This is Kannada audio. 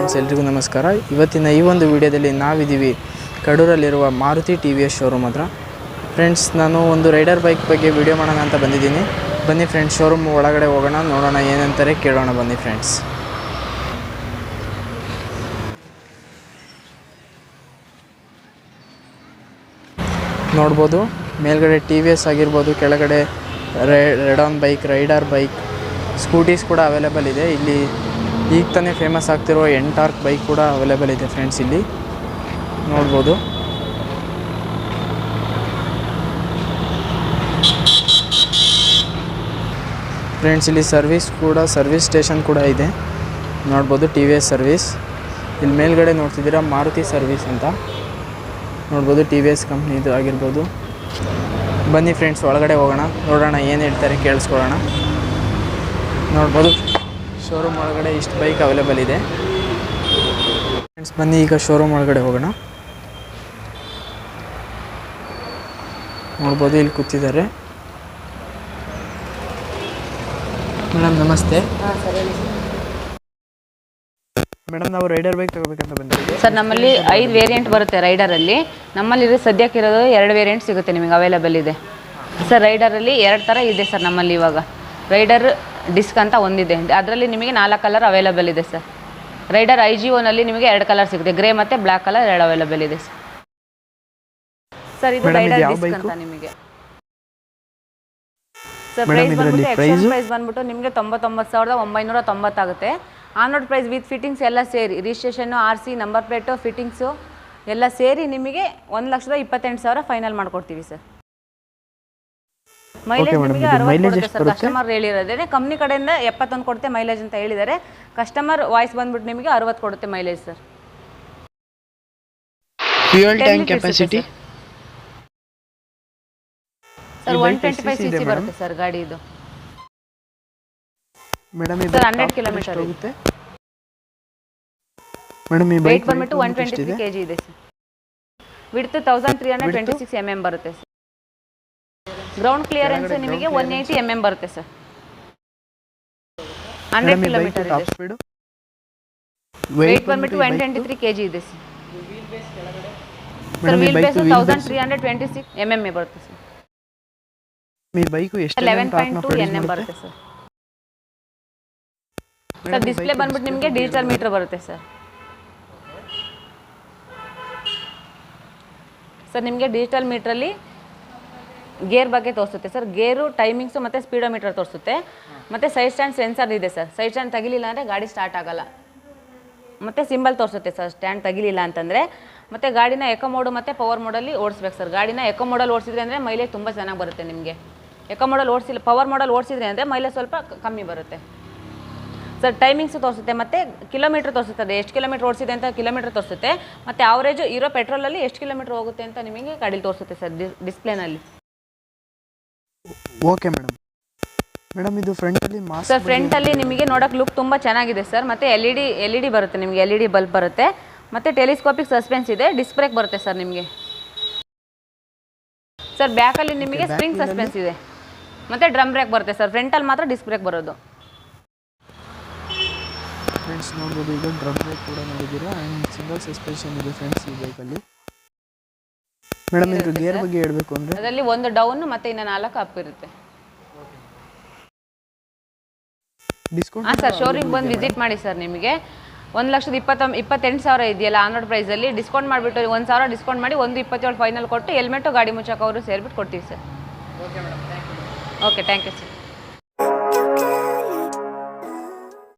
ಫ್ರೆಂಡ್ಸ್, ಎಲ್ರಿಗೂ ನಮಸ್ಕಾರ. ಇವತ್ತಿನ ಈ ಒಂದು ವಿಡಿಯೋದಲ್ಲಿ ನಾವಿದ್ದೀವಿ ಕಡೂರಲ್ಲಿರುವ ಮಾರುತಿ TVS ಶೋರೂಮ್ ಹತ್ರ. ಫ್ರೆಂಡ್ಸ್, ನಾನು ಒಂದು ರೈಡರ್ ಬೈಕ್ ಬಗ್ಗೆ ವಿಡಿಯೋ ಮಾಡೋಣ ಅಂತ ಬಂದಿದ್ದೀನಿ. ಬನ್ನಿ ಫ್ರೆಂಡ್ಸ್, ಶೋರೂಮ್ ಒಳಗಡೆ ಹೋಗೋಣ, ನೋಡೋಣ ಏನಂತಾರೆ, ಕೇಳೋಣ. ಬನ್ನಿ ಫ್ರೆಂಡ್ಸ್. ನೋಡ್ಬೋದು, ಮೇಲ್ಗಡೆ TVS ಆಗಿರ್ಬೋದು, ಕೆಳಗಡೆ Radeon bike, Raider bike, scooties ಕೂಡ ಅವೈಲೇಬಲ್ ಇದೆ. ಇಲ್ಲಿ ಈಗ ತಾನೇ ಫೇಮಸ್ ಆಗ್ತಿರೋ ಎಂಟಾರ್ಕ್ ಬೈಕ್ ಕೂಡ ಅವೈಲೇಬಲ್ ಇದೆ ಫ್ರೆಂಡ್ಸ್. ಇಲ್ಲಿ ನೋಡ್ಬೋದು. ಫ್ರೆಂಡ್ಸ್, ಇಲ್ಲಿ ಸರ್ವಿಸ್ ಸ್ಟೇಷನ್ ಕೂಡ ಇದೆ. ನೋಡ್ಬೋದು, TVS ಸರ್ವಿಸ್. ಇಲ್ಲಿ ಮೇಲ್ಗಡೆ ನೋಡ್ತಿದ್ದೀರಾ ಮಾರುತಿ ಸರ್ವಿಸ್ ಅಂತ ನೋಡ್ಬೋದು, TVS ಕಂಪ್ನಿದು ಆಗಿರ್ಬೋದು. ಬನ್ನಿ ಫ್ರೆಂಡ್ಸ್, ಒಳಗಡೆ ಹೋಗೋಣ, ನೋಡೋಣ ಏನು ಹೇಳ್ತಾರೆ, ಕೇಳಿಸ್ಕೊಳ್ಳೋಣ. ನೋಡ್ಬೋದು, ಶೋರೂಮ್ ಒಳಗಡೆ ಇಷ್ಟು ಬೈಕ್ ಅವೈಲೇಬಲ್ ಇದೆ ಫ್ರೆಂಡ್ಸ್. ಬನ್ನಿ ಈಗ ಶೋರೂಮ್ ಒಳಗಡೆ ಹೋಗೋಣ. ನೋಡ್ಬೋದು, ಇಲ್ಲಿ ಕೂತಿದ್ದಾರೆ. ಮೇಡಮ್ ನಮಸ್ತೆ. ಮೇಡಮ್, ನಾವು ರೈಡರ್ ಬೈಕ್ ತಗೋಬೇಕಂತ ಬಂದಿದ್ದೀವಿ ಸರ್. ನಮ್ಮಲ್ಲಿ 5 ವೇರಿಯಂಟ್ ಬರುತ್ತೆ ರೈಡರಲ್ಲಿ. ನಮ್ಮಲ್ಲಿ ಸದ್ಯಕ್ಕಿರೋದು 2 ವೇರಿಯಂಟ್ ಸಿಗುತ್ತೆ ನಿಮಗೆ, ಅವೈಲೇಬಲ್ ಇದೆ ಸರ್. ರೈಡರಲ್ಲಿ 2 ಥರ ಇದೆ ಸರ್ ನಮ್ಮಲ್ಲಿ. ಇವಾಗ ರೈಡರ್ ಡಿಸ್ಕ್ ಅಂತ ಒಂದಿದೆ, ಅದರಲ್ಲಿ ನಿಮಗೆ 4 ಕಲರ್ ಅವೈಲೇಬಲ್ ಇದೆ ಸರ್. ರೈಡರ್ IGOನಲ್ಲಿ ನಿಮಗೆ 2 ಕಲರ್ ಸಿಗುತ್ತೆ, ಗ್ರೇ ಮತ್ತು ಬ್ಲ್ಯಾಕ್ ಕಲರ್ 2 ಅವೈಲೇಬಲ್ ಇದೆ ಸರ್. ಇದು ರೈಡರ್ ಡಿಸ್ಕ್ ಅಂತ ನಿಮಗೆ ಸರ್. ಪ್ರೈಸ್ ಬಂದ್ಬಿಟ್ಟು ಎಕ್ಸ್ಚೇಂಜ್ ಪ್ರೈಸ್ ಬಂದ್ಬಿಟ್ಟು ನಿಮಗೆ 99,990 ಆಗುತ್ತೆ. On road price with fittings ಎಲ್ಲ ಸೇರಿ, registration, RC, number plate, fittings ಎಲ್ಲ ಸೇರಿ ನಿಮಗೆ 1,28,000 ಫೈನಲ್ ಮಾಡ್ಕೊಡ್ತೀವಿ ಸರ್. ಮೈಲೇಜ್ ನಿಮಗೆ 60 ಕೊಡುತ್ತೆ ಸರ್. ಕಸ್ಟಮರ್ ಹೇಳಿರೋದೇ, ಕಂಪ್ನಿ ಕಡೆಯಿಂದ 71 ಕೊಡುತ್ತೆ ಮೈಲೇಜ್ ಅಂತ ಹೇಳಿದ್ದಾರೆ. ಕಸ್ಟಮರ್ ವಾಯ್ಸ್ ಬಂದ್ಬಿಟ್ಟು ನಿಮಗೆ 60 ಕೊಡುತ್ತೆ mileage sir. Fuel tank capacity sir 125 cc ಬರುತ್ತೆ ಸರ್ ಗಾಡಿ ಇದು. ಮೇಡಮ್, ಇದು 100 ಕಿಲೋಮೀಟರ್ ಹೋಗುತ್ತೆ. ಮೇಡಮ್, ಈ ಬೈಕ್ ಬಂದ್ಬಿಟ್ಟು 123 kg ಇದೆ ಸರ್. ವಿಡ್ತ್ 1326 mm ಬರುತ್ತೆ ಸರ್. ಗ್ರೌಂಡ್ ಕ್ಲಿಯರೆನ್ಸ್ ನಿಮಗೆ 180 mm ಬರುತ್ತೆ ಸರ್. 100 ಕಿಲೋಮೀಟರ್ ಇದೆ. weight ಬಂದ್ಬಿಟ್ಟು 123 kg ಇದೆ sir. Sir wheel base 1326 mm ಬರುತ್ತೆ ಸರ್. ಈ ಬೈಕ್ ಎಷ್ಟು 11.2 Nm ಬರುತ್ತೆ ಸರ್. ಸರ್ ಡಿಸ್ಪ್ಲೇ ಬಂದ್ಬಿಟ್ಟು ನಿಮಗೆ ಡಿಜಿಟಲ್ ಮೀಟರ್ ಬರುತ್ತೆ ಸರ್. ಸರ್ ನಿಮಗೆ ಡಿಜಿಟಲ್ ಮೀಟ್ರಲ್ಲಿ ಗೇರ್ ಬಗ್ಗೆ ತೋರಿಸುತ್ತೆ ಸರ್. ಗೇರು, ಟೈಮಿಂಗ್ಸು ಮತ್ತು ಸ್ಪೀಡೋಮೀಟರ್ ತೋರಿಸುತ್ತೆ. ಮತ್ತು ಸೈಡ್ ಸ್ಟ್ಯಾಂಡ್ ಸೆನ್ಸರ್ ಇದೆ ಸರ್. ಸೈಡ್ ಸ್ಟ್ಯಾಂಡ್ ತೆಗಿಲಿಲ್ಲ ಅಂದರೆ ಗಾಡಿ ಸ್ಟಾರ್ಟ್ ಆಗಲ್ಲ. ಮತ್ತು ಸಿಂಬಲ್ ತೋರಿಸುತ್ತೆ ಸರ್ ಸ್ಟ್ಯಾಂಡ್ ತೆಗಿಲಿಲ್ಲ ಅಂತಂದರೆ. ಮತ್ತು ಗಾಡಿನ ಎಕೋ ಮೋಡು ಮತ್ತು ಪವರ್ ಮೋಡಲ್ಲಿ ಓಡಿಸ್ಬೇಕು ಸರ್. ಗಾಡಿನ ಎಕೋ ಮೋಡಲ್ಲಿ ಓಡಿಸಿದ್ರೆ ಅಂದರೆ ಮೈಲೇಜ್ ತುಂಬ ಚೆನ್ನಾಗಿ ಬರುತ್ತೆ ನಿಮಗೆ. ಎಕೋ ಮೋಡಲ್ಲಿ ಓಡಿಸಿಲ್ಲ, ಪವರ್ ಮೋಡಲ್ಲಿ ಓಡಿಸಿದ್ರೆ ಅಂದರೆ ಮೈಲೇಜ್ ಸ್ವಲ್ಪ ಕಮ್ಮಿ ಬರುತ್ತೆ ಸರ್. ಟೈಮಿಂಗ್ಸು ತೋರಿಸುತ್ತೆ ಮತ್ತು ಕಿಲೋಮೀಟ್ರ್ ತೋರಿಸುತ್ತದೆ, ಎಷ್ಟು ಕಿಲೋಮೀಟ್ರ್ ಓಡಿಸಿದೆ ಅಂತ ಕಿಲೋಮೀಟ್ರ್ ತೋರಿಸುತ್ತೆ. ಮತ್ತು ಆವ್ರೇಜು ಇರೋ ಪೆಟ್ರೋಲಲ್ಲಿ ಎಷ್ಟು ಕಿಲೋಮೀಟ್ರ್ ಹೋಗುತ್ತೆ ಅಂತ ನಿಮಗೆ ಗಾಡೀಲಿ ತೋರಿಸುತ್ತೆ ಸರ್ ಡಿಸ್ಪ್ಲೇನಲ್ಲಿ. Okay madam. ಮೇಡಮ್, ಇದು ಫ್ರಂಟಲ್ಲಿ ಸರ್ ಫ್ರಂಟಲ್ಲಿ ನಿಮಗೆ ನೋಡೋಕೆ ಲುಕ್ ತುಂಬ ಚೆನ್ನಾಗಿದೆ ಸರ್. ಮತ್ತು LED ಬರುತ್ತೆ ನಿಮಗೆ, LED ಬಲ್ಬ್ ಬರುತ್ತೆ. ಮತ್ತು ಟೆಲಿಸ್ಕೋಪಿಕ್ ಸಸ್ಪೆನ್ಸ್ ಇದೆ, ಡಿಸ್ಕ್ ಬ್ರೇಕ್ ಬರುತ್ತೆ ಸರ್ ನಿಮಗೆ. ಸರ್ ಬ್ಯಾಕಲ್ಲಿ ನಿಮಗೆ ಸ್ಪ್ರಿಂಗ್ ಸಸ್ಪೆನ್ಸ್ ಇದೆ ಮತ್ತು ಡ್ರಮ್ ಬ್ರೇಕ್ ಬರುತ್ತೆ ಸರ್. ಫ್ರಂಟಲ್ಲಿ ಮಾತ್ರ ಡಿಸ್ಕ್ ಬ್ರೇಕ್ ಬರೋದು. ಫ್ರೆಂಡ್ಸ್, ನೋಡ್ಬೋದು, ಈಗ ಡ್ರಮ್ ಬ್ರೇಕ್ ಕೂಡ ನೋಡಿದ್ದೀರಾ. ಆ್ಯಂಡ್ ಸಿಂಗಲ್ ಸಸ್ಪೆನ್ಷನ್ ಇದೆ ಫ್ರೆಂಡ್ಸ್ ಈ ಬೈಕಲ್ಲಿ. ಮೇಡಮ್, ಇದು ಗೇರ್ ಬಗ್ಗೆ ಹೇಳಬೇಕು ಅಂದರೆ ಅದರಲ್ಲಿ 1 ಡೌನ್ ಮತ್ತು ಇನ್ನು 4 ಅಪ್ ಇರುತ್ತೆ. ಡಿಸ್ಕೌಂಟ್ ಹಾಂ ಸರ್, ಶೋರೂಮ್ ಬಂದು ವಿಸಿಟ್ ಮಾಡಿ ಸರ್. ನಿಮಗೆ 1,28,000 ಇದೆಯಲ್ಲ ಆನ್ ರೋಡ್ ಪ್ರೈಸಲ್ಲಿ ಡಿಸ್ಕೌಂಟ್ ಮಾಡಿಬಿಟ್ಟು 1,000 ಡಿಸ್ಕೌಂಟ್ ಮಾಡಿ 1,27,000 ಫೈನಲ್ ಕೊಟ್ಟು ಹೆಲ್ಮೆಟು ಗಾಡಿ ಮುಚ್ಚಕ್ಕೆ ಅವರು ಸೇರಿಬಿಟ್ಟು ಕೊಡ್ತೀವಿ ಸರ್. Okay madam, thank you. Okay, thank you sir.